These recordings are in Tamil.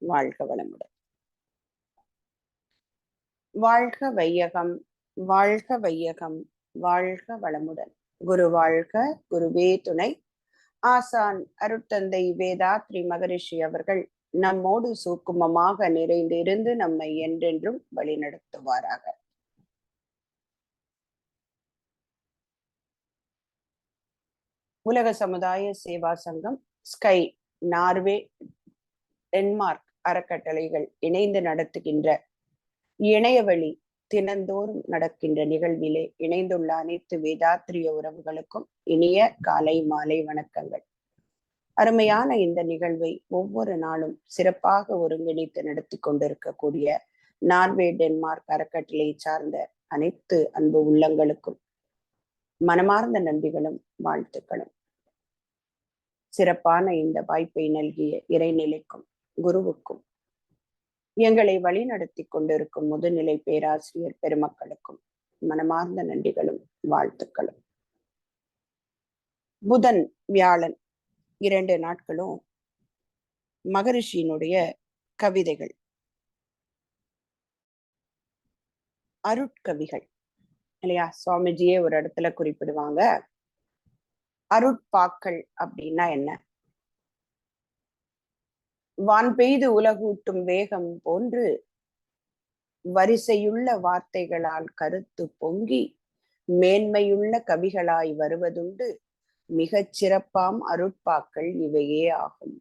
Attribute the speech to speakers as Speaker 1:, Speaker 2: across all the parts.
Speaker 1: வாழ்க வளமுடன். வாழ்க வையகம், வாழ்க வையகம், வாழ்க வளமுடன். குரு வாழ்க, குருவே துணை. ஆசான் அருட்தந்தை வேதாத்ரி மகரிஷி அவர்கள் நம்மோடு சூக்குமமாக நிறைந்திருந்து நம்மை என்றென்றும் வழிநடத்துவாராக. உலக சமுதாய சேவா சங்கம், ஸ்கை, நார்வே, டென்மார்க் அறக்கட்டளைகள் இணைந்து நடத்துகின்ற இணையவழி தினந்தோறும் நடக்கின்ற நிகழ்விலே இணைந்துள்ள அனைத்து வேதாத்திரிய உறவுகளுக்கும் இனிய காலை மாலை வணக்கங்கள். அருமையான இந்த நிகழ்வை ஒவ்வொரு நாளும் சிறப்பாக ஒருங்கிணைத்து நடத்தி கொண்டிருக்கக்கூடிய நார்வே டென்மார்க் அறக்கட்டளை சார்ந்த அனைத்து அன்பு உள்ளங்களுக்கும் மனமார்ந்த நன்றிகளும் வாழ்த்துக்களும். சிறப்பான இந்த வாய்ப்பை நல்கிய இறைநிலைக்கும் குருவுக்கும் எங்களை வழி நடத்தி கொண்டிருக்கும் முதுநிலை பேராசிரியர் பெருமக்களுக்கும் மனமார்ந்த நன்றிகளும் வாழ்த்துக்களும். புதன் வியாழன் 2 நாட்களும் மகரிஷியினுடைய கவிதைகள், அருட்கவிகள் இல்லையா? சுவாமிஜியே ஒரு இடத்துல குறிப்பிடுவாங்க, அருட்பாக்கள் அப்படின்னா என்ன? வான் பெய்து உலகூட்டும் வேகம் போன்று வரிசையுள்ள வார்த்தைகளால் கருத்து பொங்கி மேன்மையுள்ள கவிகளாய் வருவதுண்டு, மிகச் சிறப்பாம் அருட்பாக்கள் இவையே ஆகும்.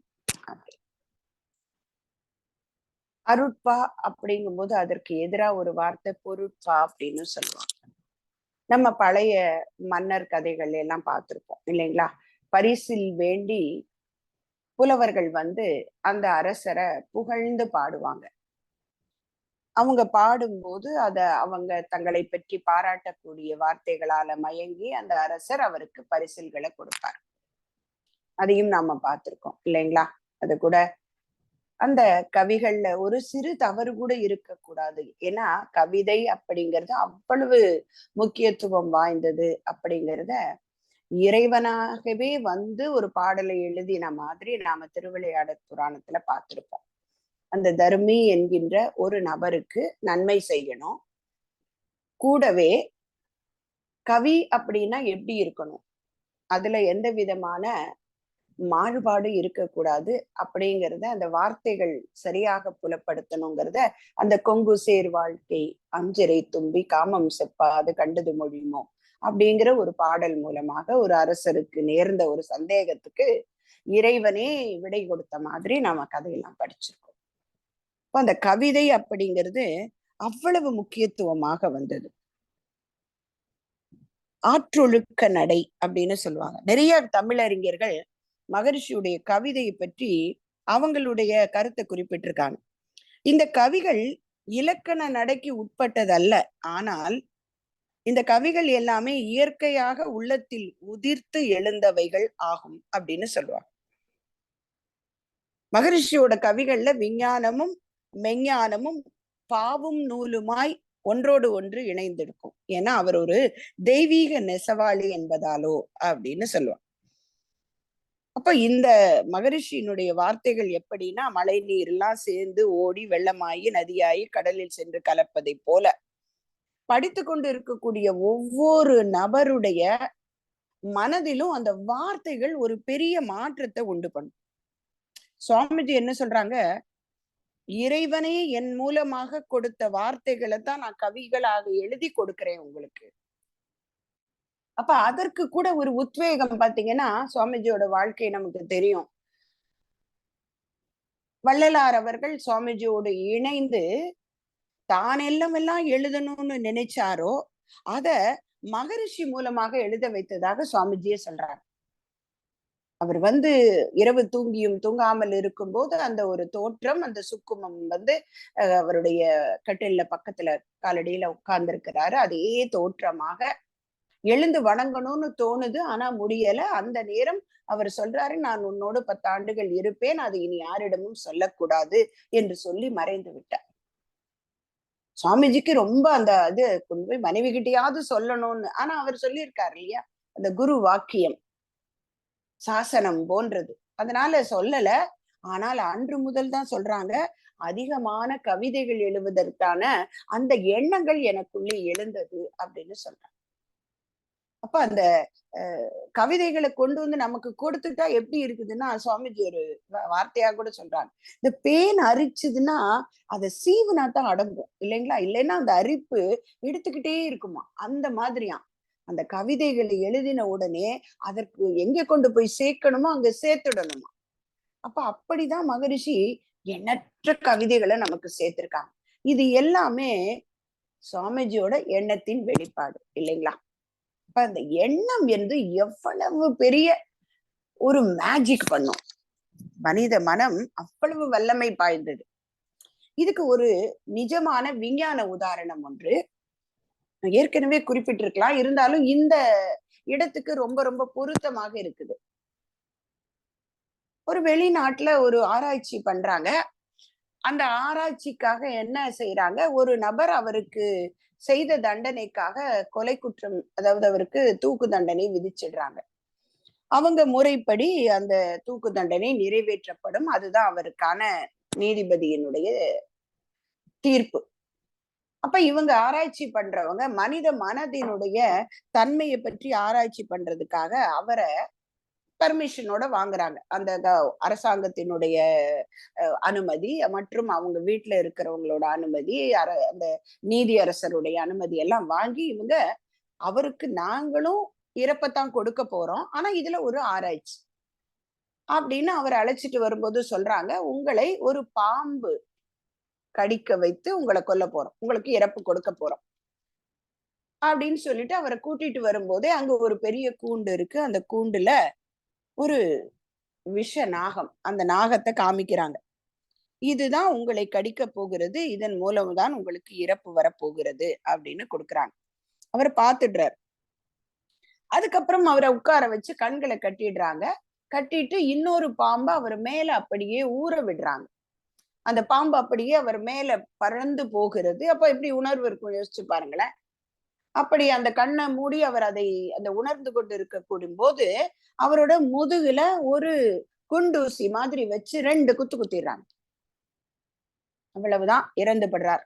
Speaker 1: அருட்பா அப்படிங்கும்போது அதற்கு எதிராக ஒரு வார்த்தை பொருட்பா அப்படின்னு சொல்லுவாங்க. நம்ம பழைய மன்னர் கதைகள் எல்லாம் பார்த்திருப்போம் இல்லைங்களா? பரிசில் வேண்டி புலவர்கள் அந்த அரசரை புகழ்ந்து பாடுவாங்க. அவங்க பாடும்போது அவங்க தங்களை பற்றி பாராட்டக்கூடிய வார்த்தைகளால மயங்கி அந்த அரசர் அவருக்கு பரிசில்களை கொடுப்பார். அதையும் நாம பார்த்திருக்கோம் இல்லைங்களா? அது கூட அந்த கவிகள்ல ஒரு சிறு தவறு கூட இருக்கக்கூடாது. ஏன்னா கவிதை அப்படிங்கிறது அவ்வளவு முக்கியத்துவம் வாய்ந்தது. அப்படிங்கிறத இறைவனாகவே ஒரு பாடலை எழுதின மாதிரி நாம திருவிளையாடற் புராணத்துல பார்த்திருப்போம். அந்த தர்மி என்கின்ற ஒரு நபருக்கு நன்மை செய்யணும், கூடவே கவி அப்படின்னா எப்படி இருக்கணும், அதுல எந்த விதமான மாறுபாடு இருக்கக்கூடாது அப்படிங்கிறத அந்த வார்த்தைகள் சரியாக புலப்படுத்தணுங்கிறத அந்த கொங்கு சேர் வாழ்க்கை அஞ்சரை தும்பி காமம் செப்பாது கண்டது மொழிமோ அப்படிங்கிற ஒரு பாடல் மூலமாக ஒரு அரசருக்கு நேர்ந்த ஒரு சந்தேகத்துக்கு இறைவனே விடை கொடுத்த மாதிரி நாம கதையெல்லாம் படிச்சிருக்கோம். இப்போ அந்த கவிதை அப்படிங்கிறது அவ்வளவு முக்கியத்துவமாக வந்தது. ஆற்றொழுக்க நடை அப்படின்னு சொல்லுவாங்க. நிறைய தமிழறிஞர்கள் மகரிஷியுடைய கவிதையை பற்றி அவங்களுடைய கருத்தை குறிப்பிட்டிருக்காங்க. இந்த கவிகள் இலக்கண நடைக்கு உட்பட்டதல்ல, ஆனால் இந்த கவிகள் எல்லாமே இயற்கையாக உள்ளத்தில் உதிர்த்து எழுந்தவைகள் ஆகும் அப்படின்னு சொல்லுவாங்க. மகரிஷியோட கவிகள்ல விஞ்ஞானமும் மெஞ்ஞானமும் பாவும் நூலுமாய் ஒன்றோடு ஒன்று இணைந்திருக்கும். ஏன்னா அவர் ஒரு தெய்வீக நெசவாளி என்பதாலோ அப்படின்னு சொல்லுவாங்க. அப்ப இந்த மகரிஷியினுடைய வார்த்தைகள் எப்படின்னா, மழை நீர் எல்லாம் சேர்ந்து ஓடி வெள்ளமாயி நதியாயி கடலில் சென்று கலப்பதை போல படித்து கொண்டு இருக்கக்கூடிய ஒவ்வொரு நபருடைய மனதிலும் அந்த வார்த்தைகள் ஒரு பெரிய மாற்றத்தை உண்டு பண்ணும். சுவாமிஜி என்ன சொல்றாங்க, இறைவனே என் மூலமாக கொடுத்த வார்த்தைகளை தான் நான் கவிகளாக எழுதி கொடுக்கிறேன் உங்களுக்கு. அப்ப அதற்கு கூட ஒரு உத்வேகம் பாத்தீங்கன்னா, சுவாமிஜியோட வாழ்க்கை நமக்கு தெரியும். வள்ளலார் அவர்கள் சுவாமிஜியோடு இணைந்து தான் எல்லாம் எழுதணும்னு நினைச்சாரோ அத மகரிஷி மூலமாக எழுத வைத்ததாக சுவாமிஜியே சொல்றார். அவர் இரவு தூங்கியும் தூங்காமல் இருக்கும்போது அந்த ஒரு தோற்றம், அந்த சுக்குமம் அவருடைய கட்டில்ல பக்கத்துல காலடியில உட்கார்ந்து இருக்கிறாரு. அதே தோற்றமாக எழுந்து வணங்கணும்னு தோணுது, ஆனா முடியல. அந்த நேரம் அவர் சொல்றாரு, நான் உன்னோடு 10 ஆண்டுகள் இருப்பேன், அது இனி யாரிடமும் சொல்லக்கூடாது என்று சொல்லி மறைந்து விட்டார். சுவாமிஜிக்கு ரொம்ப அது கொண்டு போய் மனைவி கிட்டையாவது சொல்லணும்னு, ஆனா அவர் சொல்லியிருக்காரு இல்லையா, அந்த குரு வாக்கியம் சாசனம் போன்றது, அதனால சொல்லல. ஆனால் அன்று முதல் தான் சொல்றாங்க, அதிகமான கவிதைகள் எழுவதற்கான அந்த எண்ணங்கள் எனக்குள்ளே எழுந்தது அப்படின்னு சொல்றாங்க. அப்ப அந்த கவிதைகளை கொண்டு வந்து நமக்கு கொடுத்துட்டா எப்படி இருக்குதுன்னா, சுவாமிஜி ஒரு வார்த்தையா கூட சொல்றாங்க, இந்த பேன் அரிச்சுதுன்னா அதை சீவுனா தான் அடங்கும் இல்லைங்களா, இல்லைன்னா அந்த அரிப்பு எடுத்துக்கிட்டே இருக்குமா. அந்த மாதிரியா அந்த கவிதைகளை எழுதின உடனே அதற்கு எங்க கொண்டு போய் சேர்க்கணுமோ அங்க சேர்த்துடணுமா. அப்ப அப்படிதான் மகரிஷி எண்ணற்ற கவிதைகளை நமக்கு சேர்த்திருக்காங்க. இது எல்லாமே சுவாமிஜியோட எண்ணத்தின் வெளிப்பாடு இல்லைங்களா. அப்ப அந்த எண்ணம் என்று எவ்வளவு பெரிய ஒரு மேஜிக் பண்ணும். மனித மனம் அவ்வளவு வல்லமை பாய்ந்தது. இதுக்கு ஒரு நிஜமான விஞ்ஞான உதாரணம் ஒன்று ஏற்கனவே குறிப்பிட்டிருக்கலாம், இருந்தாலும் இந்த இடத்துக்கு ரொம்ப ரொம்ப பொருத்தமாக இருக்குது. ஒரு வெளிநாட்டுல ஒரு ஆராய்ச்சி பண்றாங்க. அந்த ஆராய்ச்சிக்காக என்ன செய்யறாங்க, ஒரு நபர் அவருக்கு செய்த தண்டனைக்காக கொலை குற்றம், அதாவது அவருக்கு தூக்கு தண்டனை விதிச்சிடுறாங்க. அவங்க முறைப்படி அந்த தூக்கு தண்டனை நிறைவேற்றப்படும். அதுதான் அவருக்கான நீதிபதியினுடைய தீர்ப்பு. அப்ப இவங்க ஆராய்ச்சி பண்றவங்க மனித மனதினுடைய தன்மையை பற்றி ஆராய்ச்சி பண்றதுக்காக அவரை பர்மிஷனோட வாங்குறாங்க. அந்த அரசாங்கத்தினுடைய அனுமதி மற்றும் அவங்க வீட்டுல இருக்கிறவங்களோட அனுமதி, அந்த நீதி அரசருடைய அனுமதி எல்லாம் வாங்கி இவங்க அவருக்கு நாங்களும் இறப்பத்தான் கொடுக்க போறோம், ஆனா இதுல ஒரு ஆராய்ச்சி அப்படின்னு அவர் அழைச்சிட்டு வரும்போது சொல்றாங்க, உங்களை ஒரு பாம்பு கடிக்க வைத்து உங்களை கொல்ல போறோம், உங்களுக்கு இறப்பு கொடுக்க போறோம் அப்படின்னு சொல்லிட்டு அவரை கூட்டிட்டு வரும்போதே அங்க ஒரு பெரிய கூண்டு இருக்கு. அந்த கூண்டுல ஒரு விஷ நாகம், அந்த நாகத்தை காமிக்கிறாங்க. இதுதான் உங்களை கடிக்க போகிறது, இதன் மூலம்தான் உங்களுக்கு இறப்பு வரப்போகிறது அப்படின்னு கொடுக்குறாங்க. அவர் பார்த்துடுறார். அதுக்கப்புறம் அவரை உட்கார வச்சு கண்களை கட்டிடுறாங்க. கட்டிட்டு இன்னொரு பாம்பை அவர் மேல அப்படியே ஊற விடுறாங்க. அந்த பாம்பு அப்படியே அவர் மேல பறந்து போகிறது. அப்ப எப்படி உணர்வு இருக்கும் யோசிச்சு பாருங்களேன். அப்படி அந்த கண்ணை மூடி அவர் அதை அந்த உணர்ந்து கொண்டு இருக்கக்கூடும் போது அவரோட முதுகுல ஒரு குண்டூசி மாதிரி வச்சு 2 குத்து குத்திடுறாங்க. அவ்வளவுதான், இறந்து படுறார்,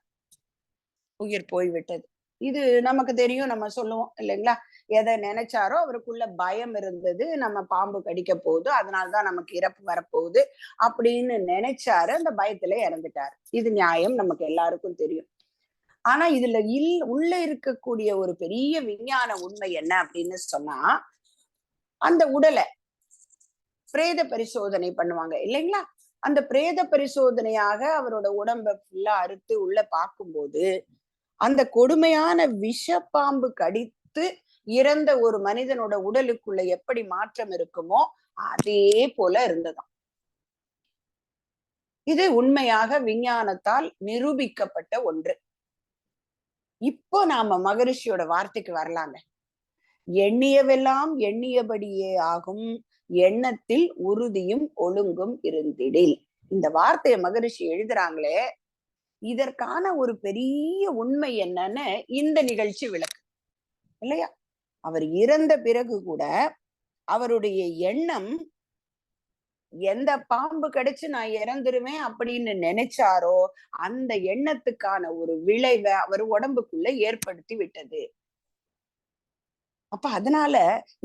Speaker 1: உயிர் போய்விட்டது. இது நமக்கு தெரியும், நம்ம சொல்லுவோம் இல்லைங்களா. எதை நினைச்சாரோ அவருக்குள்ள பயம் இருந்தது, நம்ம பாம்பு கடிக்க போகுது, அதனாலதான் நமக்கு இறப்பு வரப்போகுது அப்படின்னு நினைச்சாரு, அந்த பயத்துல இறந்துட்டாரு. இது நியாயம், நமக்கு எல்லாருக்கும் தெரியும். ஆனா இதுல உள்ள இருக்கக்கூடிய ஒரு பெரிய விஞ்ஞான உண்மை என்ன அப்படின்னு சொன்னா, அந்த உடலை பிரேத பரிசோதனை பண்ணுவாங்க இல்லைங்களா. அந்த பிரேத பரிசோதனையாக அவரோட உடம்ப ஃபுல்லா அறுத்து உள்ள பார்க்கும்போது அந்த கொடுமையான விஷப்பாம்பு கடித்து இறந்த ஒரு மனிதனோட உடலுக்குள்ள எப்படி மாற்றம் இருக்குமோ அதே போல இருந்ததாம். இது உண்மையாக விஞ்ஞானத்தால் நிரூபிக்கப்பட்ட ஒன்று. இப்போ நாம மகரிஷியோட வார்த்தைக்கு வரலாங்க. எண்ணியவெல்லாம் எண்ணியபடியே ஆகும், எண்ணத்தில் உறுதியும் ஒழுங்கும் இருந்திடில். இந்த வார்த்தையை மகரிஷி எழுதுறாங்களே, இதற்கான ஒரு பெரிய உண்மை என்னன்னு இந்த நிகழ்ச்சி விளக்கு இல்லையா. அவர் இறந்த பிறகு கூட அவருடைய எண்ணம் எந்த பாம்பு கடிச்சு நான் இறந்துருவேன் அப்படின்னு நினைச்சாரோ அந்த எண்ணத்துக்கான ஒரு விளைவை அவர் உடம்புக்குள்ள ஏற்படுத்தி விட்டது. அப்ப அதனால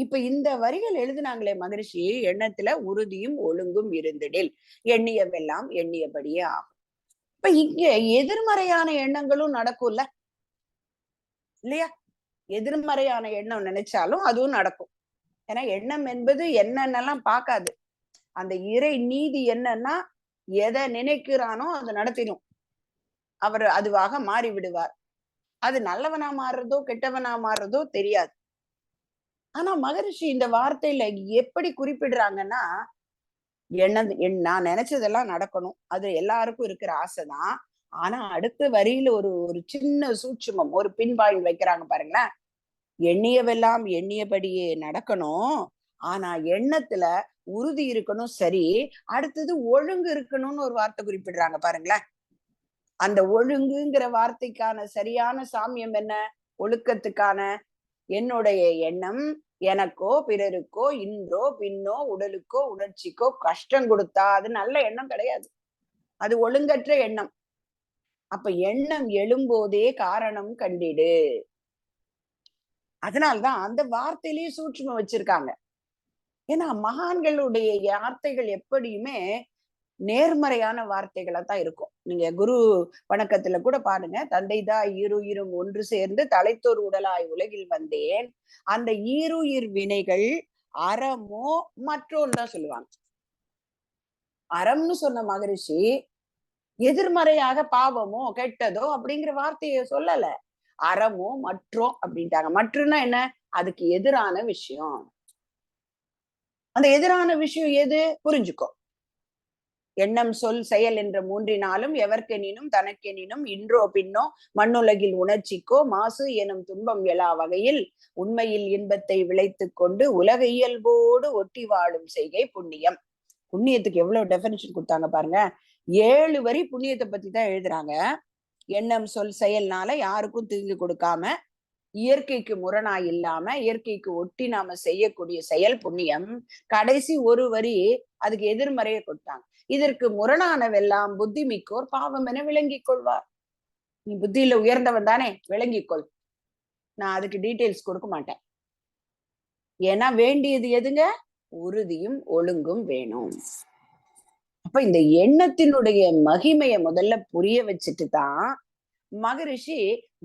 Speaker 1: இப்ப இந்த வரிகள் எழுதினாங்களே மகரிஷி, எண்ணத்துல உறுதியும் ஒழுங்கும் இருந்திடில் எண்ணியவெல்லாம் எண்ணியபடியே ஆகும். இப்ப இங்க எதிர்மறையான எண்ணங்களும் நடக்கும்ல இல்லையா. எதிர்மறையான எண்ணம் நினைச்சாலும் அதுவும் நடக்கும். ஏன்னா எண்ணம் என்பது என்னென்னலாம் பார்க்காது. அந்த இறை நீதி என்னன்னா எதை நினைக்கிறானோ அதை நடத்திடும், அவர் அதுவாக மாறி விடுவார். அது நல்லவனா மாறுறதோ கெட்டவனா மாறுறதோ தெரியாது. ஆனா மகரிஷி இந்த வார்த்தையில எப்படி குறிப்பிடுறாங்கன்னா, நான் நினைச்சதெல்லாம் நடக்கணும், அது எல்லாருக்கும் இருக்கிற ஆசைதான். ஆனா அடுத்த வரியில ஒரு ஒரு சின்ன சூட்சுமம், ஒரு பின்பாயில் வைக்கிறாங்க பாருங்களேன். எண்ணியவெல்லாம் எண்ணியபடியே நடக்கணும், ஆனா எண்ணத்துல உறுதி இருக்கணும். சரி, அடுத்தது ஒழுங்கு இருக்கணும்னு ஒரு வார்த்தை குறிப்பிடுறாங்க பாருங்களேன். அந்த ஒழுங்குங்கிற வார்த்தைக்கான சரியான சாமியம் என்ன, ஒழுக்கத்துக்கான என்னுடைய எண்ணம் எனக்கோ பிறருக்கோ இன்றோ பின்னோ உடலுக்கோ உணர்ச்சிக்கோ கஷ்டம் கொடுத்தா அது நல்ல எண்ணம் கிடையாது, அது ஒழுங்கற்ற எண்ணம். அப்ப எண்ணம் எழும்போதே காரணம் கண்டிடு. அதனால்தான் அந்த வார்த்தையிலேயே சூட்சுமம் வச்சிருக்காங்க. ஏன்னா மகான்களுடைய வார்த்தைகள் எப்படியுமே நேர்மறையான வார்த்தைகளா தான் இருக்கும். நீங்க குரு வணக்கத்துல கூட பாருங்க, தந்தைதா ஈருயிரும் ஒன்று சேர்ந்து தலைத்தோர் உடலாய் உலகில் வந்தேன். அந்த ஈருயிர் வினைகள் அறமோ மற்றோன்னு தான் சொல்லுவாங்க. அறம்னு சொன்ன மகரிஷி எதிர்மறையாக பாவமோ கெட்டதோ அப்படிங்கிற வார்த்தையை சொல்லல. அறமோ மற்றோ அப்படின்ட்டாங்க. மற்றுன்னா என்ன? அதுக்கு எதிரான விஷயம். அந்த எதிரான விஷயம் எது? புரிஞ்சுக்கோ. எண்ணம் சொல் செயல் என்ற மூன்றினாலும் எவர்க்கெனினும் தனக்கெனினும் இன்றோ பின்னோ மண்ணுலகில் உணர்ச்சிக்கோ மாசு எனும் துன்பம் எழா வகையில் உண்மையில் இன்பத்தை விளைத்துக் கொண்டு உலக இயல்போடு ஒட்டி வாழும் செய்கை புண்ணியம். புண்ணியத்துக்கு எவ்வளவு டெபினிஷன் கொடுத்தாங்க பாருங்க. 7 வரி புண்ணியத்தை பத்தி தான் எழுதுறாங்க. எண்ணம் சொல் செயல்னால யாருக்கும் தீங்கு கொடுக்காம, இயற்கைக்கு முரணாய் இல்லாம, இயற்கைக்கு ஒட்டி நாம செய்யக்கூடிய செயல் புண்ணியம். கடைசி ஒரு வரி அதுக்கு எதிர்மறையை கொடுத்தாங்க. இதற்கு முரணானவெல்லாம் புத்தி மிக்கோர் பாவம் என விளங்கிக் கொள்வார். நீ புத்தியில உயர்ந்தவன் தானே, விளங்கிக்கொள். நான் அதுக்கு டீட்டெயில்ஸ் கொடுக்க மாட்டேன். ஏன்னா வேண்டியது எதுங்க? உறுதியும் ஒழுங்கும் வேணும். அப்ப இந்த எண்ணத்தினுடைய மகிமையை முதல்ல புரிய வச்சுட்டு தான் மகரிஷி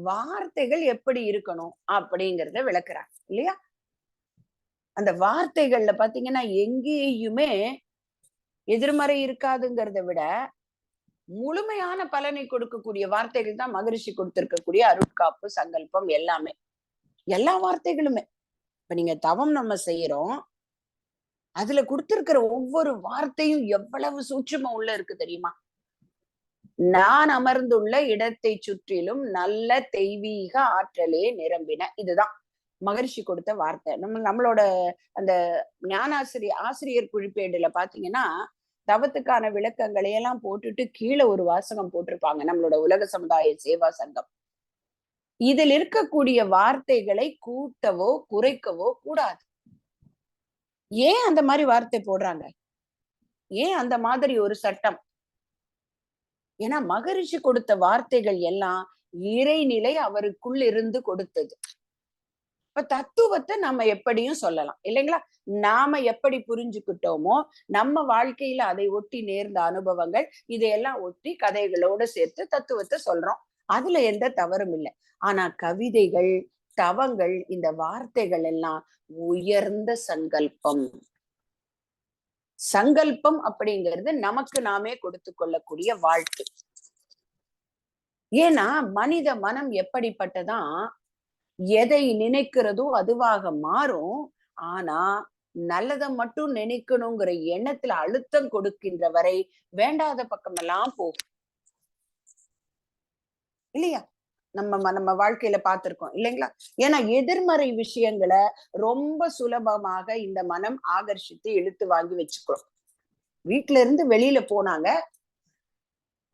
Speaker 1: வார்த்தைகள் எப்படி இருக்கணும் அப்படிங்கிறத விளக்குறாங்க இல்லையா? அந்த வார்த்தைகள்ல பாத்தீங்கன்னா எங்கேயுமே எதிர்மறை இருக்காதுங்கிறத விட முழுமையான பலனை கொடுக்கக்கூடிய வார்த்தைகள் தான் மகரிஷி கொடுத்திருக்கக்கூடிய அருட்காப்பு, சங்கல்பம் எல்லாமே. எல்லா வார்த்தைகளுமே. இப்ப நீங்க தவம் நம்ம செய்யறோம், அதுல கொடுத்திருக்கிற ஒவ்வொரு வார்த்தையும் எவ்வளவு சூட்சுமம் உள்ள இருக்கு தெரியுமா? நான் அமர்ந்துள்ள இடத்தை சுற்றிலும் நல்ல தெய்வீக ஆற்றலே நிரம்பின. இதுதான் மகரிஷி கொடுத்த வார்த்தை. நம்மளோட அந்த ஆசிரியர் குறிப்பேடுல பாத்தீங்கன்னா தவத்துக்கான விளக்கங்களை எல்லாம் போட்டுட்டு கீழே ஒரு வாசகம் போட்டிருப்பாங்க, நம்மளோட உலக சமுதாய சேவா சங்கம். இதில் இருக்கக்கூடிய வார்த்தைகளை கூட்டவோ குறைக்கவோ கூடாது. ஏன் அந்த மாதிரி வார்த்தை போடுறாங்க? ஏன் அந்த மாதிரி ஒரு சட்டம்? ஏன்னா மகரிஷி கொடுத்த வார்த்தைகள் எல்லாம் இறைநிலை அவருக்குள் இருந்து கொடுத்தது. இப்ப தத்துவத்தை நம்ம எப்படியும் சொல்லலாம் இல்லைங்களா? நாம எப்படி புரிஞ்சுக்கிட்டோமோ நம்ம வாழ்க்கையில அதை ஒட்டி நேர்ந்த அனுபவங்கள் இதையெல்லாம் ஒட்டி கதைகளோட சேர்த்து தத்துவத்தை சொல்றோம். அதுல எந்த தவறும் இல்லை. ஆனா கவிதைகள், தவங்கள், இந்த வார்த்தைகள் எல்லாம் உயர்ந்த சங்கல்பம். சங்கல்பம் அப்படிங்கிறது நமக்கு நாமே கொடுத்து கொள்ளக்கூடிய வாழ்க்கை. ஏன்னா மனித மனம் எப்படிப்பட்டதான், எதை நினைக்கிறதோ அதுவாக மாறும். ஆனா நல்லதை மட்டும் நினைக்கணுங்கிற எண்ணத்துல அழுத்தம் கொடுக்கின்ற வரை வேண்டாத பக்கமெல்லாம் போகும் இல்லையா? நம்ம வாழ்க்கையில பார்த்திருக்கோம் இல்லைங்களா? ஏன்னா எதிர்மறை விஷயங்களை ரொம்ப சுலபமாக இந்த மனம் ஆகர்ஷித்து இழுத்து வாங்கி வச்சுக்கிறோம். வீட்டுல இருந்து வெளியில போனாங்க,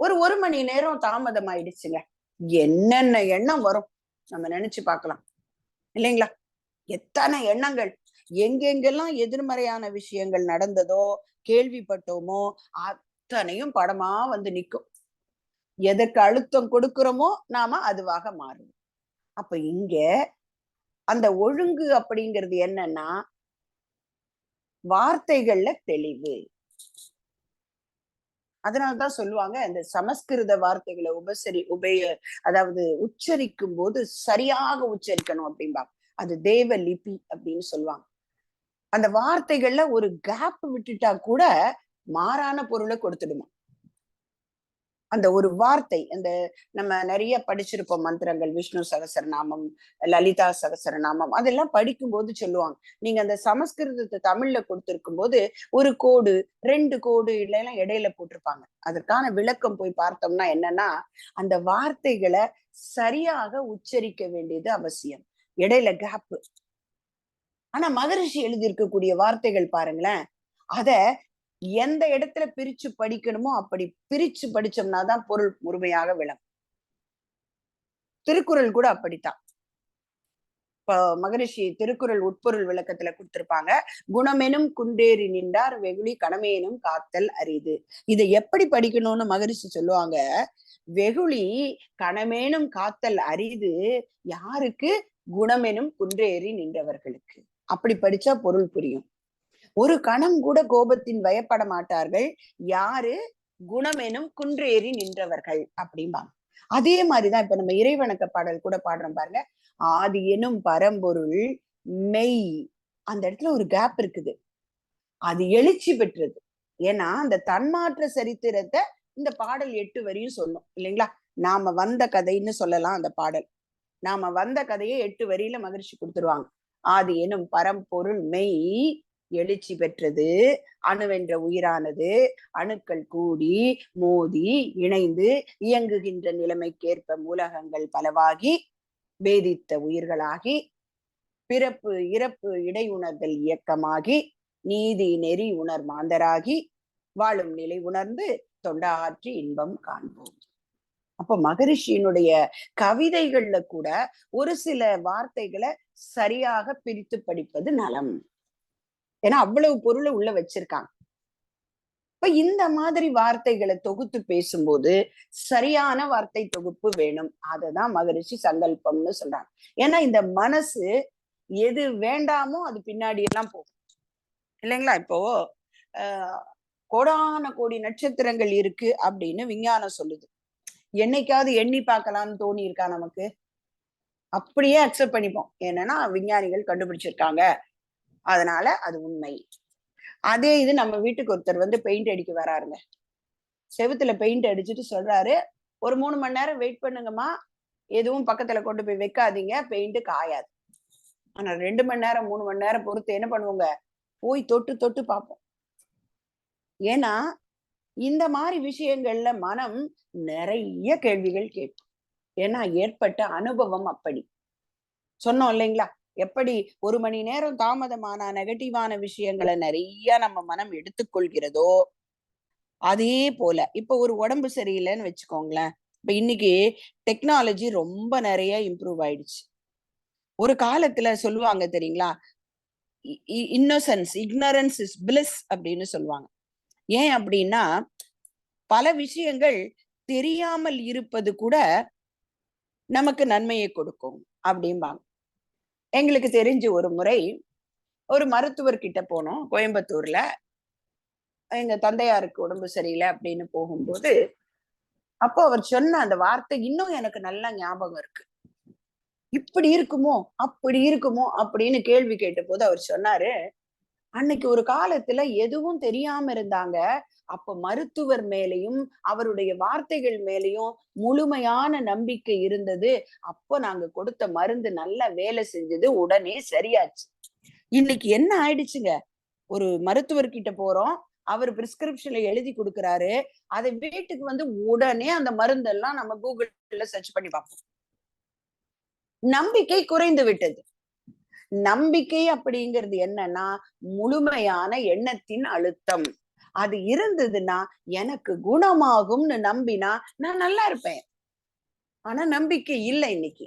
Speaker 1: ஒரு மணி நேரம் தாமதம் ஆயிடுச்சுங்க, என்னென்ன எண்ணம் வரும் நம்ம நினைச்சு பார்க்கலாம் இல்லைங்களா? எத்தனை எண்ணங்கள், எங்கெங்கெல்லாம் எதிர்மறையான விஷயங்கள் நடந்ததோ கேள்விப்பட்டோமோ அத்தனையும் படமா வந்து நிற்கும். எதற்கு அழுத்தம் கொடுக்கிறோமோ நாம அதுவாக மாறும். அப்ப இங்க அந்த ஒழுங்கு அப்படிங்கிறது என்னன்னா வார்த்தைகள்ல தெளிவு. அதனாலதான் சொல்லுவாங்க இந்த சமஸ்கிருத வார்த்தைகளை அதாவது உச்சரிக்கும் போது சரியாக உச்சரிக்கணும் அப்படிம்பாங்க. அது தேவ லிபி அப்படின்னு சொல்லுவாங்க. அந்த வார்த்தைகள்ல ஒரு கேப் விட்டுட்டா கூட மாறான பொருளை கொடுத்துடுமா அந்த ஒரு வார்த்தை. அந்த நம்ம நிறைய படிச்சிருப்போம் மந்திரங்கள், விஷ்ணு சகசரநாமம், லலிதா சகசரநாமம், அதெல்லாம் படிக்கும் போது சொல்லுவாங்க, நீங்க அந்த சமஸ்கிருதத்தை தமிழ்ல கொடுத்திருக்கும் போது ஒரு கோடு 2 கோடு இல்லைன்னா இடையில போட்டிருப்பாங்க. அதற்கான விளக்கம் போய் பார்த்தோம்னா என்னன்னா அந்த வார்த்தைகளை சரியாக உச்சரிக்க வேண்டியது அவசியம், இடையில கேப்பு. ஆனா மகரிஷி எழுதியிருக்கக்கூடிய வார்த்தைகள் பாருங்களேன், அத எந்த இடத்துல பிரிச்சு படிக்கணுமோ அப்படி பிரிச்சு படிச்சோம்னாதான் பொருள் முழுமையாக விளங்கும். திருக்குறள் கூட அப்படித்தான். மகரிஷி திருக்குறள் உட்பொருள் விளக்கத்துல கொடுத்திருப்பாங்க. குணமெனும் குன்றேறி நின்றார் வெகுளி கணமேனும் காத்தல் அரிது. இதை எப்படி படிக்கணும்னு மகரிஷி சொல்லுவாங்க. வெகுளி கணமேனும் காத்தல் அரிது யாருக்கு? குணமெனும் குன்றேறி நின்றவர்களுக்கு. அப்படி படிச்சா பொருள் புரியும். ஒரு கணம் கூட கோபத்தின் வயப்பட மாட்டார்கள். யாரு? குணமெனும் குன்றேறி நின்றவர்கள் அப்படிம்பாங்க. அதே மாதிரிதான் இப்ப நம்ம இறைவணக்க பாடல் கூட பாடுறோம் பாருங்க. ஆதி எனும் பரம்பொருள் மெய். அந்த இடத்துல ஒரு கேப் இருக்குது. அது எழுச்சி பெற்றது. ஏன்னா அந்த தன்மாற்ற சரித்திரத்தை இந்த பாடல் 8 வரியும் சொல்லும் இல்லைங்களா? நாம வந்த கதைன்னு சொல்லலாம் அந்த பாடல். நாம வந்த கதையை 8 வரியில மகிழ்ச்சி கொடுத்துருவாங்க. ஆதி எனும் பரம்பொருள் மெய் எழுச்சி பெற்றது. அணுவென்ற உயிரானது அணுக்கள் கூடி மோதி இணைந்து இயங்குகின்ற நிலைமைக்கேற்ப மூலகங்கள் பலவாகி வேதித்த உயிர்களாகி பிறப்பு இறப்பு இடையுணர்தல் இயக்கமாகி நீதி நெறி உணர் மாந்தராகி வாழும் நிலை உணர்ந்து தொண்டாற்றி இன்பம் காண்போம். அப்ப மகரிஷியினுடைய கவிதைகள்ல கூட ஒரு சில வார்த்தைகளை சரியாக பிரித்து படிப்பது நலம். ஏன்னா அவ்வளவு பொருளை உள்ள வச்சிருக்காங்க. இப்ப இந்த மாதிரி வார்த்தைகளை தொகுத்து பேசும்போது சரியான வார்த்தை தொகுப்பு வேணும். அததான் மகரிஷி சங்கல்பம்னு சொல்றாங்க. ஏன்னா இந்த மனசு எது வேண்டாமோ அது பின்னாடி எல்லாம் போகும் இல்லைங்களா? இப்போ கோடான கோடி நட்சத்திரங்கள் இருக்கு அப்படின்னு விஞ்ஞானம் சொல்லுது. என்னைக்காவது எண்ணி பார்க்கலாம்னு தோணி இருக்கா நமக்கு? அப்படியே அக்செப்ட் பண்ணிப்போம். என்னன்னா விஞ்ஞானிகள் கண்டுபிடிச்சிருக்காங்க, அதனால அது உண்மை. அதே இது நம்ம வீட்டுக்கு ஒருத்தர் பெயிண்ட் அடிக்க வராருங்க. செவுத்துல பெயிண்ட் அடிச்சுட்டு சொல்றாரு, ஒரு 3 மணி நேரம் வெயிட் பண்ணுங்கம்மா, எதுவும் பக்கத்துல கொண்டு போய் வைக்காதீங்க, பெயிண்ட் காயாது. ஆனா 2 மணி நேரம் 3 மணி நேரம் பொறுத்து என்ன பண்ணுவோங்க? போய் தொட்டு தொட்டு பார்ப்போம். ஏன்னா இந்த மாதிரி விஷயங்கள்ல மனம் நிறைய கேள்விகள் கேட்கும். ஏன்னா ஏற்பட்ட அனுபவம் அப்படி. சொன்னோம் இல்லைங்களா? எப்படி 1 மணி நேரம் தாமதமான நெகட்டிவான விஷயங்களை நிறைய நம்ம மனம் எடுத்துக்கொள்கிறதோ அதே போல இப்ப ஒரு உடம்பு சரியில்லைன்னு வச்சுக்கோங்களேன். இப்ப இன்னைக்கு டெக்னாலஜி ரொம்ப நிறைய இம்ப்ரூவ் ஆயிடுச்சு. ஒரு காலத்துல சொல்லுவாங்க தெரியுங்களா, இன்னோசன்ஸ் இக்னரன்ஸ் இஸ் பிளிஸ் அப்படின்னு சொல்லுவாங்க. ஏன் அப்படின்னா பல விஷயங்கள் தெரியாமல் இருப்பது கூட நமக்கு நன்மையை கொடுக்கும் அப்படிம்பாங்க. எங்களுக்கு தெரிஞ்சு ஒரு முறை ஒரு மருத்துவர் கிட்ட போனோம் கோயம்புத்தூர்ல. எங்க தந்தையாருக்கு உடம்பு சரியில்லை அப்படின்னு போகும்போது அப்போ அவர் சொன்ன அந்த வார்த்தை இன்னும் எனக்கு நல்லா ஞாபகம் இருக்கு. இப்படி இருக்குமோ அப்படி இருக்குமோ அப்படின்னு கேள்வி கேட்ட போது அவர் சொன்னாரு, அன்னைக்கு ஒரு காலத்துல எதுவும் தெரியாம இருந்தாங்க. அப்ப மருத்துவர் மேலையும் அவருடைய வார்த்தைகள் மேலையும் முழுமையான நம்பிக்கை இருந்தது. அப்போ நாங்க கொடுத்த மருந்து நல்லா வேலை செஞ்சது, உடனே சரியாச்சு. இன்னைக்கு என்ன ஆயிடுச்சுங்க? ஒரு மருத்துவர்கிட்ட போறோம், அவர் பிரிஸ்கிரிப்ஷன்ல எழுதி கொடுக்கிறாரு, அதை வீட்டுக்கு உடனே அந்த மருந்தெல்லாம் நம்ம கூகுள்ல சர்ச் பண்ணி பார்ப்போம். நம்பிக்கை குறைந்து விட்டது. நம்பிக்கை அப்படிங்கிறது என்னன்னா முழுமையான எண்ணத்தின் அழுத்தம். அது இருந்ததுன்னா எனக்கு குணமாகும்னு நம்பினா நான் நல்லா இருப்பேன். ஆனா நம்பிக்கை இல்லை இன்னைக்கு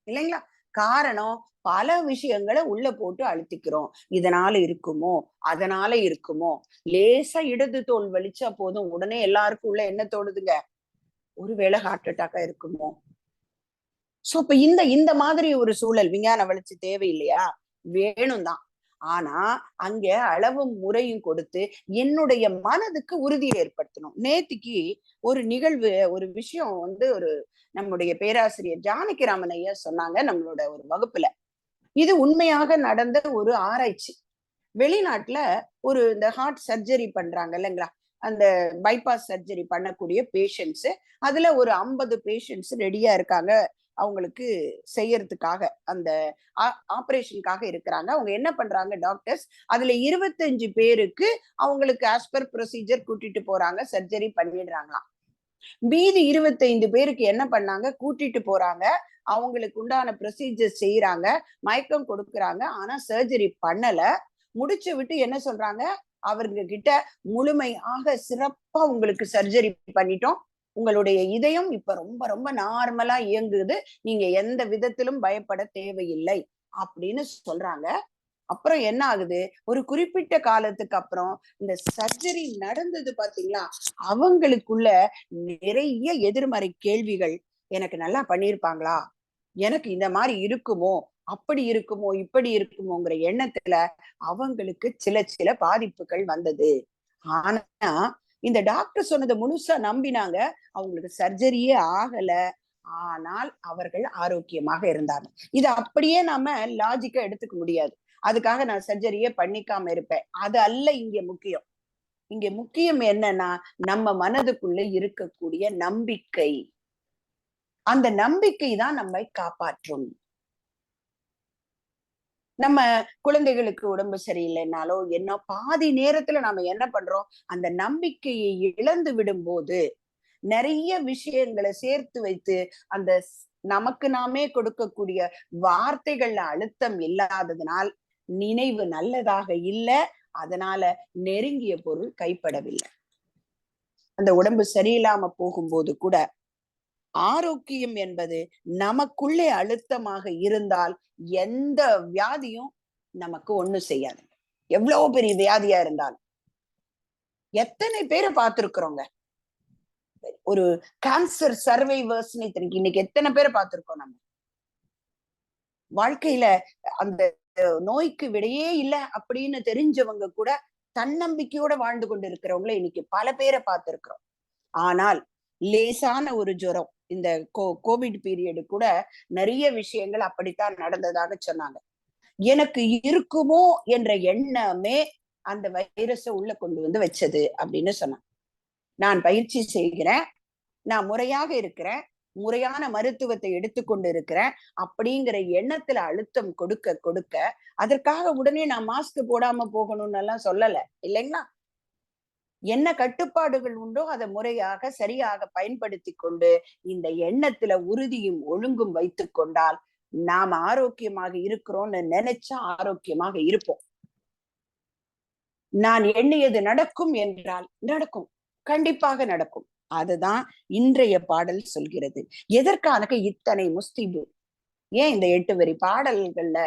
Speaker 1: இல்லைங்களா? காரணம் பல விஷயங்களை உள்ள போட்டு அழுத்திக்கிறோம். இதனால இருக்குமோ அதனால இருக்குமோ. லேசா இடது தோல் வலிச்சா போதும் உடனே எல்லாருக்கும் உள்ள என்ன தோணுதுங்க? ஒருவேளை ஹார்ட் அட்டாக்கா இருக்குமோ. சோ இப்ப இந்த மாதிரி ஒரு சூழல் விஞ்ஞான வளர்ச்சி தேவையில்லையா? வேணும் தான். ஆனா அங்க அளவும் முறையும் கொடுத்து என்னுடைய மனதுக்கு உறுதியை ஏற்படுத்தணும். நேத்திக்கு ஒரு நிகழ்வு ஒரு விஷயம் ஒரு நம்முடைய பேராசிரியர் ஜானகிராமன் ஐயா சொன்னாங்க நம்மளோட ஒரு வகுப்புல. இது உண்மையாக நடந்த ஒரு ஆராய்ச்சி. வெளிநாட்டுல இந்த ஹார்ட் சர்ஜரி பண்றாங்க இல்லைங்களா, அந்த பைபாஸ் சர்ஜரி பண்ணக்கூடிய பேஷண்ட்ஸ், அதுல ஒரு 50 பேஷண்ட்ஸ் ரெடியா இருக்காங்க அவங்களுக்கு செய்யறதுக்காக, அந்த ஆபரேஷனுக்காக இருக்கிறாங்க. அவங்க என்ன பண்றாங்க டாக்டர்ஸ், அதுல 25 பேருக்கு அவங்களுக்கு ஆஸ் பர் ப்ரொசீஜர் கூட்டிட்டு போறாங்க, சர்ஜரி பண்ணிடுறாங்களாம். மீதி 25 பேருக்கு என்ன பண்ணாங்க, கூட்டிட்டு போறாங்க, அவங்களுக்கு உண்டான ப்ரொசீஜர் செய்யறாங்க, மயக்கம் கொடுக்குறாங்க, ஆனா சர்ஜரி பண்ணல. முடிச்சு விட்டு என்ன சொல்றாங்க, அவர்க கிட்ட முழுமையாக சிறப்பா உங்களுக்கு சர்ஜரி பண்ணிட்டோம், உங்களுடைய இதயம் இப்ப ரொம்ப ரொம்ப நார்மலா இயங்குது, நீங்க எந்த விதத்திலும் பயப்பட தேவையில்லை அப்படின்னு சொல்றாங்க. அப்புறம் என்ன ஆகுது, ஒரு குறிப்பிட்ட காலத்துக்கு அப்புறம் இந்த சர்ஜரி நடந்தது பாத்தீங்களா, அவங்களுக்குள்ள நிறைய எதிர்மறை கேள்விகள். எனக்கு நல்லா பண்ணியிருப்பாங்களா, எனக்கு இந்த மாதிரி இருக்குமோ, அப்படி இருக்குமோ, இப்படி இருக்குமோங்கிற எண்ணத்துல அவங்களுக்கு சில சில பாதிப்புகள் வந்தது. ஆனா இந்த டாக்டர் சொன்னதை முழுசா நம்பினாங்க. அவங்களுக்கு சர்ஜரியே ஆகல. ஆனால் அவர்கள் ஆரோக்கியமாக இருந்தாங்க. இது அப்படியே நாம லாஜிக்கா எடுத்துக்க முடியாது. அதுக்காக நான் சர்ஜரியே பண்ணிக்காம இருப்பேன், அது அல்ல இங்க முக்கியம். இங்க முக்கியம் என்னன்னா, நம்ம மனதுக்குள்ள இருக்கக்கூடிய நம்பிக்கை. அந்த நம்பிக்கை தான் நம்மை காப்பாற்றும். நம்ம குழந்தைகளுக்கு உடம்பு சரியில்லைனாலோ என்ன, பாதி நேரத்துல நாம என்ன பண்றோம், அந்த நம்பிக்கையை இழந்து விடும்போது நிறைய விஷயங்களை சேர்த்து வைத்து அந்த நமக்கு நாமே கொடுக்கக்கூடிய வார்த்தைகள்ல அழுத்தம் இல்லாததுனால் நினைவு நல்லதாக இல்லை. அதனால நெருங்கிய பொருள் கைப்படவில்லை. அந்த உடம்பு சரியில்லாம போகும்போது கூட ஆரோக்கியம் என்பது நமக்குள்ளே அழுத்தமாக இருந்தால் எந்த வியாதியும் நமக்கு ஒண்ணு செய்யாது. எவ்வளவு பெரிய வியாதியா இருந்தாலும். எத்தனை பேரை பார்த்திருக்கிறோங்க, ஒரு கேன்சர் சர்வைவர்ஸ் இன்னைக்கு எத்தனை பேரை பார்த்திருக்கோம் நம்ம வாழ்க்கையில. அந்த நோய்க்கு விடையே இல்லை அப்படின்னு தெரிஞ்சவங்க கூட தன்னம்பிக்கையோட வாழ்ந்து கொண்டு இருக்கிறவங்கள இன்னைக்கு பல பேரை பார்த்திருக்கிறோம். ஆனால் லேசான ஒரு ஜுரம், இந்த கோவிட் பீரியடு கூட நிறைய விஷயங்கள் அப்படித்தான் நடந்ததாக சொன்னாங்க. எனக்கு இருக்குமோ என்ற எண்ணமே அந்த வைரஸை உள்ள கொண்டு வந்து வச்சது அப்படின்னு சொன்னாங்க. நான் பயிற்சி செய்கிறேன், நான் முறையாக இருக்கிறேன், முறையான மருத்துவத்தை எடுத்துக்கொண்டு இருக்கிறேன் அப்படிங்கிற எண்ணத்துல அழுத்தம் கொடுக்க கொடுக்க, அதற்காக உடனே நான் மாஸ்க் போடாம போகணும்னு எல்லாம் சொல்லல இல்லைங்களா. என்ன கட்டுப்பாடுகள் உண்டோ அதை முறையாக சரியாக பயன்படுத்தி கொண்டு இந்த எண்ணத்துல உறுதியும் ஒழுங்கும் வைத்து கொண்டால் நாம் ஆரோக்கியமாக இருக்கிறோம்னு நினைச்சா ஆரோக்கியமாக இருப்போம். நான் எண்ணியது நடக்கும் என்றால் நடக்கும், கண்டிப்பாக நடக்கும். அதுதான் இன்றைய பாடல் சொல்கிறது. எதற்கான இத்தனை முஸ்தீபு? ஏன் இந்த 8 வரி பாடல்கள்ல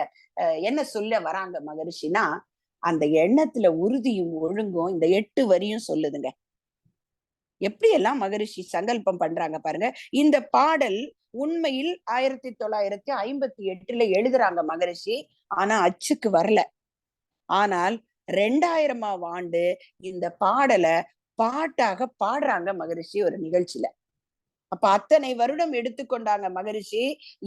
Speaker 1: என்ன சொல்ல வராங்க மகரிஷினா, அந்த எண்ணத்துல உறுதியும் ஒழுங்கும் இந்த 8 வரியும் சொல்லுதுங்க. எப்படி எல்லாம் மகரிஷி சங்கல்பம் பண்றாங்க பாருங்க. இந்த பாடல் உண்மையில் 1958 எழுதுறாங்க மகரிஷி. ஆனா அச்சுக்கு வரல. ஆனால் 2000ஆம் ஆண்டு இந்த பாடலை பாட்டாக பாடுறாங்க மகரிஷி ஒரு நிகழ்ச்சியில. அப்ப அத்தனை வருடம் எடுத்துக்கொண்டாங்க மகரிஷி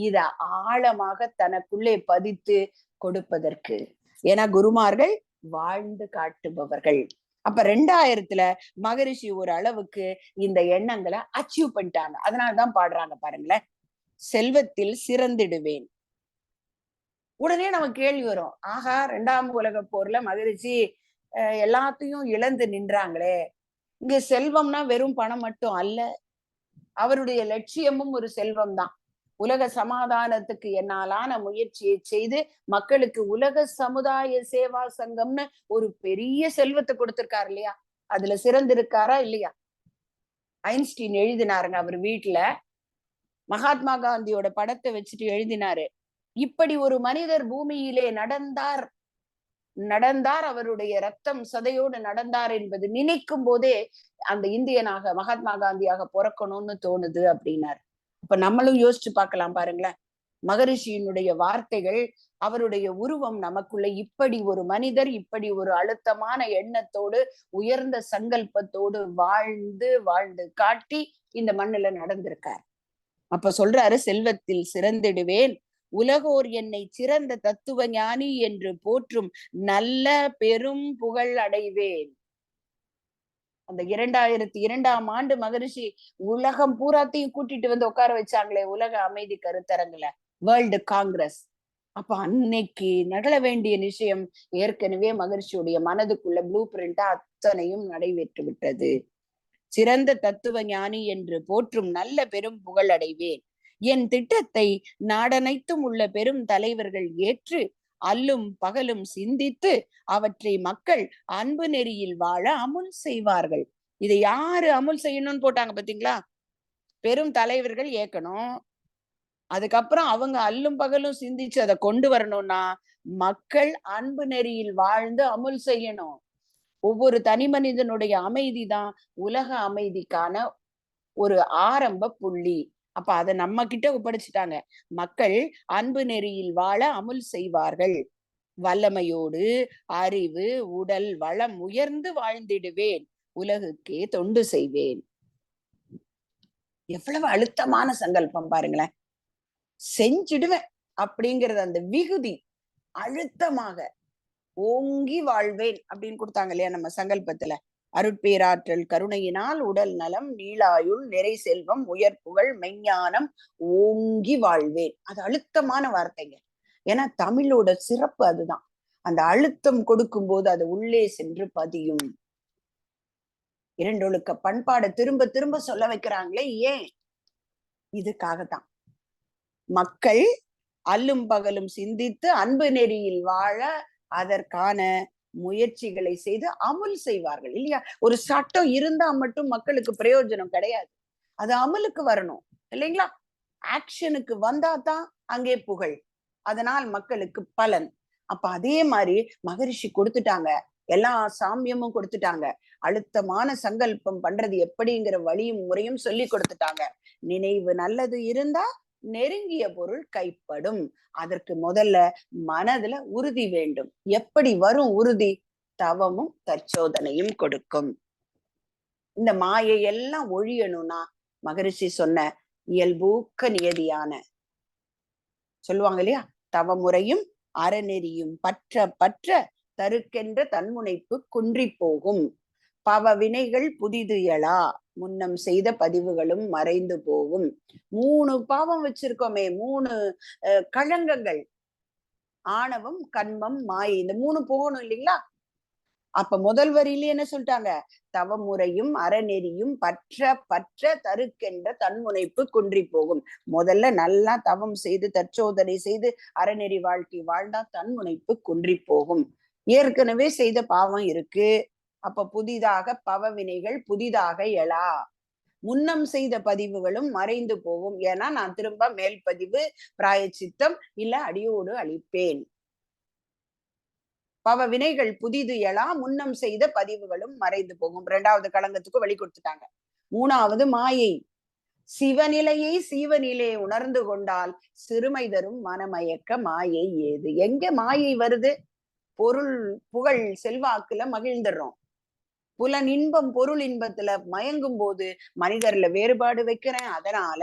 Speaker 1: இத ஆழமாக தனக்குள்ளே பதித்து கொடுப்பதற்கு. ஏன்னா குருமார்கள் வாழ்ந்து காட்டுபவர்கள். அப்ப 2000த்துல மகரிஷி ஒரு அளவுக்கு இந்த எண்ணங்களை அச்சீவ் பண்ணிட்டாங்க. அதனாலதான் பாடுறாங்க பாருங்களேன், செல்வத்தில் சிறந்திடுவேன். உடனே நமக்கு கேள்வி வரும், ஆகா 2ஆம் உலக போர்ல மகரிஷி எல்லாத்தையும் இழந்து நின்றாங்களே, இங்க செல்வம்னா வெறும் பணம் மட்டும் அல்ல, அவருடைய லட்சியமும் ஒரு செல்வம் தான். உலக சமாதானத்துக்கு என்னாலான முயற்சியை செய்து மக்களுக்கு உலக சமுதாய சேவா சங்கம்னு ஒரு பெரிய செல்வத்தை கொடுத்திருக்காரு இல்லையா, அதுல சிறந்திருக்காரா இல்லையா. ஐன்ஸ்டீன் எழுதினாருங்க, அவர் வீட்டுல மகாத்மா காந்தியோட படத்தை வச்சுட்டு எழுதினாரு, இப்படி ஒரு மனிதர் பூமியிலே நடந்தார், அவருடைய ரத்தம் சதையோடு நடந்தார் என்பது நினைக்கும் போதே அந்த இந்தியனாக மகாத்மா காந்தியாக பிறக்கணும்னு தோணுது அப்படின்னாரு. அப்ப நம்மளும் யோசிச்சு பார்க்கலாம் பாருங்களேன். மகரிஷியினுடைய வார்த்தைகள், அவருடைய உருவம் நமக்குள்ள இப்படி ஒரு மனிதர் இப்படி ஒரு அழுத்தமான எண்ணத்தோடு உயர்ந்த சங்கல்பத்தோடு வாழ்ந்து வாழ்ந்து காட்டி இந்த மண்ணுல நடந்திருக்கார். அப்ப சொல்றாரு, செல்வத்தில் சிறந்திடுவேன், உலகோர் என்னை சிறந்த தத்துவ ஞானி என்று போற்றும் நல்ல பெரும் புகழ் அடைவேன். அந்த 2002ஆம் ஆண்டு மகரிஷி உலகம் பூராத்தையும் கூட்டிட்டு வந்து உட்கார வச்சாங்களே உலக அமைதி கருத்தரங்குல, வேர்ல்டு காங்கிரஸ். அப்ப அன்னைக்கு நகல வேண்டிய விஷயம் ஏற்கனவே மகரிஷியுடைய மனதுக்குள்ள ப்ளூ பிரிண்டா அத்தனையும் நடைபெற்று விட்டது. சிறந்த தத்துவ ஞானி என்று போற்றும் நல்ல பெரும் புகழ் அடைவேன். என் திட்டத்தை நாடனைத்தும் உள்ள பெரும் தலைவர்கள் ஏற்று அல்லும் பகலும் சிந்தித்து அவற்றை மக்கள் அன்பு நெறியில் வாழ அமுல் செய்வார்கள். இதை யாரு அமுல் செய்யணும்னு போட்டாங்க பாத்தீங்களா, பெரும் தலைவர்கள் ஏற்கணும், அதுக்கப்புறம் அவங்க அல்லும் பகலும் சிந்திச்சு அதை கொண்டு வரணும்னா மக்கள் அன்பு நெறியில் வாழ்ந்து அமுல் செய்யணும். ஒவ்வொரு தனி மனிதனுடைய அமைதி தான் உலக அமைதிக்கான ஒரு ஆரம்ப புள்ளி. அப்ப அதை நம்ம கிட்ட ஒப்படைச்சிட்டாங்க. மக்கள் அன்பு நெறியில் வாழ அமுல் செய்வார்கள். வல்லமையோடு அறிவு உடல் வளம் உயர்ந்து வாழ்ந்திடுவேன், உலகுக்கே தொண்டு செய்வேன். எவ்வளவு அழுத்தமான சங்கல்பம் பாருங்களேன். செஞ்சிடுவேன் அப்படிங்கறது அந்த விகுதி அழுத்தமாக ஓங்கி வாழ்வேன் அப்படின்னு கொடுத்தாங்க இல்லையா நம்ம சங்கல்பத்துல. அருட்பேராற்றல் கருணையினால் உடல் நலம் நீளாயுள் நிறை செல்வம் உயர் புகழ் மெஞ்ஞானம் ஓங்கி வாழ்வேன். அது அழுத்தமான வார்த்தைங்க. ஏன்னா தமிழோட சிறப்பு அதுதான். அந்த அழுத்தம் கொடுக்கும் போது அது உள்ளே சென்று பதியும். இரண்டொழுக்க பண்பாடை திரும்ப திரும்ப சொல்ல வைக்கிறாங்களே, ஏன்? இதுக்காகத்தான். மக்கள் அல்லும் பகலும் சிந்தித்து அன்பு நெறியில் வாழ அதற்கான முயற்சிகளை செய்து அமுல் செய்வார்கள் இல்லையா? ஒரு சட்டம் இருந்தா மட்டும் மக்களுக்கு பிரயோஜனம் கிடையாது. அது அமலுக்கு வரணும் இல்லைங்களா? ஆக்ஷனுக்கு வந்தா தான் அங்கே புகழ், அதனால் மக்களுக்கு பலன். அப்ப அதே மாதிரி மகரிஷி கொடுத்துட்டாங்க, எல்லா சாமியமும் கொடுத்துட்டாங்க. அழுத்தமான சங்கல்பம் பண்றது எப்படிங்கிற வழியும் முறையும் சொல்லி கொடுத்துட்டாங்க. நினைவு நல்லது இருந்தா நெருங்கிய பொருள் கைப்படும். அதற்கு முதல்ல மனதுல உறுதி வேண்டும். எப்படி வரும் உறுதி? தவமும் தற்சோதனையும் கொடுக்கும். இந்த மாயை எல்லாம் ஒழியணும்னா மகரிஷி சொன்ன இயல்பூக்க நியதியான சொல்லுவாங்க இல்லையா, தவமுறையும் அறநெறியும் பற்ற பற்ற தருக்கென்ற தன்முனைப்பு குன்றி போகும். பவ வினைகள் புதிது எழா, முன்னம் செய்த பதிவுகளும் மறைந்து போகும். 3 பாவம் வச்சிருக்கோமே, 3 களங்கங்கள், ஆணவம் கண்மம் மாயை, இந்த 3 போகணும் இல்லைங்களா? அப்ப முதல் வரியிலே என்ன சொல்லிட்டாங்க? தவமுறையும் அறநெறியும் பற்ற பற்ற தருக்கென்ற தன்முனைப்பு குன்றி போகும். முதல்ல நல்லா தவம் செய்து தற்சோதனை செய்து அறநெறி வாழ்க்கை வாழ்ந்தா தன்முனைப்பு குன்றி போகும். ஏற்கனவே செய்த பாவம் இருக்கு, அப்ப புதிதாக பவ வினைகள் புதிதாக எழா, முன்னம் செய்த பதிவுகளும் மறைந்து போகும். ஏன்னா நான் திரும்ப மேல் பதிவு பிராயச்சித்தம் இல்ல அடியோடு அழிப்பேன். பவ வினைகள் புதிது எழா, முன்னம் செய்த பதிவுகளும் மறைந்து போகும். 2வது களங்கத்துக்கு வழி கொடுத்துட்டாங்க. 3வது மாயை. சிவநிலையை சீவநிலையை உணர்ந்து கொண்டால் சிறுமை தரும் மனமயக்க மாயை ஏது. எங்க மாயை வருது? பொருள் புகழ் செல்வாக்குல மகிழ்ந்துடுறோம். புலன் இன்பம் பொருள் இன்பத்துல மயங்கும் போது மனிதர்ல வேறுபாடு வைக்கிறேன், அதனால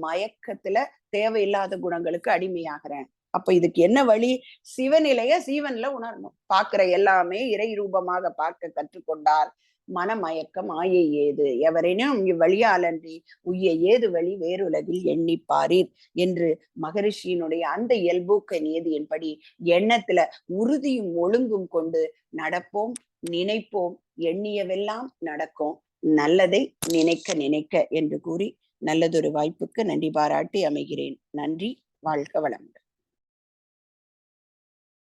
Speaker 1: மயக்கத்துல தேவையில்லாத குணங்களுக்கு அடிமையாகிறேன். அப்ப இதுக்கு என்ன வழி? சிவநிலைய சீவன்ல உணரணும். பார்க்கிற எல்லாமே இறை ரூபமாக பார்க்க கற்றுக்கொண்டால் மனமயக்கம் மாயை ஏது, எவரேனும் இவ்வழியாலன்றி உய்ய ஏது வழி வேறுலகில் எண்ணிப்பாரீர் என்று மகரிஷியினுடைய அந்த இயல்பூக்க நியதியின்படி எண்ணத்துல உறுதியும் ஒழுங்கும் கொண்டு நடப்போம், நினைப்போம், எண்ணியவெல்லாம் நடக்கும், நல்லதை நினைக்க நினைக்க என்று கூறி நல்லதொரு வாய்ப்புக்கு நன்றி பாராட்டி அமைகிறேன். நன்றி. வாழ்க வளமுடன்.